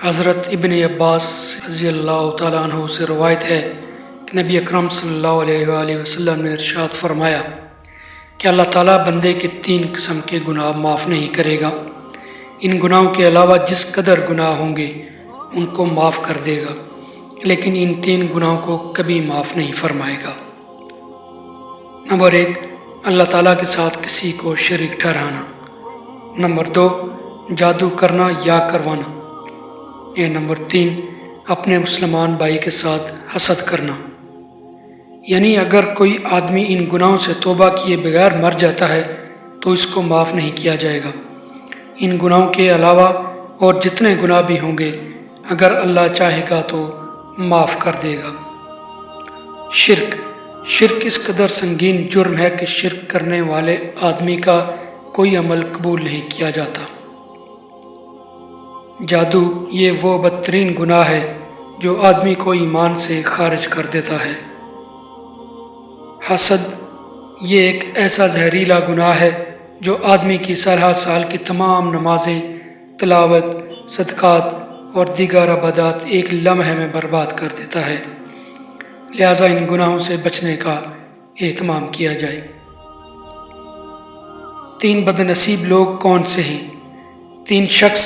حضرت ابن عباس رضی اللہ تعالیٰ عنہ سے روایت ہے کہ نبی اکرم صلی اللہ علیہ وآلہ وسلم نے ارشاد فرمایا کہ اللہ تعالیٰ بندے کے 3 قسم کے گناہ معاف نہیں کرے گا۔ ان گناہوں کے علاوہ جس قدر گناہ ہوں گے ان کو معاف کر دے گا، لیکن ان 3 گناہوں کو کبھی معاف نہیں فرمائے گا۔ نمبر 1، اللہ تعالیٰ کے ساتھ کسی کو شریک ٹھہرانا۔ نمبر 2، جادو کرنا یا کروانا۔ نمبر 3، اپنے مسلمان بھائی کے ساتھ حسد کرنا۔ یعنی اگر کوئی آدمی ان گناہوں سے توبہ کیے بغیر مر جاتا ہے تو اس کو معاف نہیں کیا جائے گا۔ ان گناہوں کے علاوہ اور جتنے گناہ بھی ہوں گے اگر اللہ چاہے گا تو معاف کر دے گا۔ شرک اس قدر سنگین جرم ہے کہ شرک کرنے والے آدمی کا کوئی عمل قبول نہیں کیا جاتا۔ جادو یہ وہ بدترین گناہ ہے جو آدمی کو ایمان سے خارج کر دیتا ہے۔ حسد یہ ایک ایسا زہریلا گناہ ہے جو آدمی کی سالہ سال کی تمام نمازیں، تلاوت، صدقات اور دیگر عبادات ایک لمحے میں برباد کر دیتا ہے۔ لہٰذا ان گناہوں سے بچنے کا اہتمام کیا جائے۔ 3 بد نصیب لوگ کون سے ہیں؟ 3 شخص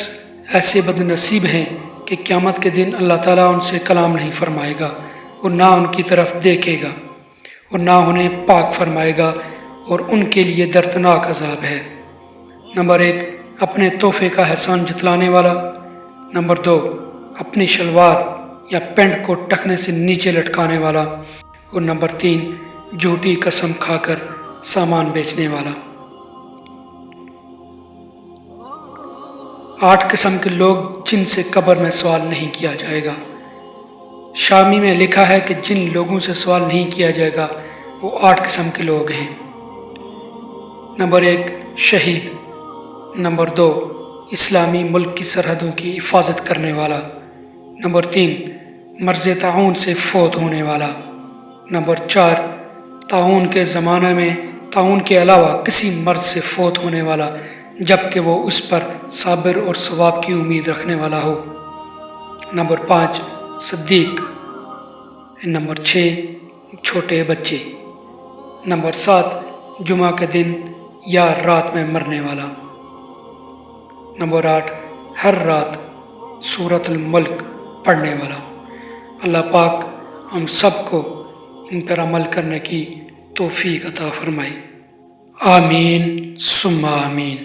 ایسے بد نصیب ہیں کہ قیامت کے دن اللہ تعالیٰ ان سے کلام نہیں فرمائے گا اور نہ ان کی طرف دیکھے گا اور نہ انہیں پاک فرمائے گا، اور ان کے لیے دردناک عذاب ہے۔ نمبر 1، اپنے تحفے کا احسان جتلانے والا۔ نمبر 2، اپنی شلوار یا پینٹ کو ٹخنے سے نیچے لٹکانے والا۔ اور نمبر 3، جھوٹی قسم کھا کر سامان بیچنے والا۔ 8 قسم کے لوگ جن سے قبر میں سوال نہیں کیا جائے گا۔ شامی میں لکھا ہے کہ جن لوگوں سے سوال نہیں کیا جائے گا وہ 8 قسم کے لوگ ہیں۔ نمبر 1، شہید۔ نمبر 2، اسلامی ملک کی سرحدوں کی حفاظت کرنے والا۔ نمبر 3، مرض طاعون سے فوت ہونے والا۔ نمبر 4، طاعون کے زمانہ میں طاعون کے علاوہ کسی مرض سے فوت ہونے والا جبکہ وہ اس پر صابر اور ثواب کی امید رکھنے والا ہو۔ نمبر 5، صدیق۔ نمبر 6، چھوٹے بچے۔ نمبر 7، جمعہ کے دن یا رات میں مرنے والا۔ نمبر 8، ہر رات سورۃ الملک پڑھنے والا۔ اللہ پاک ہم سب کو ان پر عمل کرنے کی توفیق عطا فرمائے۔ آمین ثم آمین۔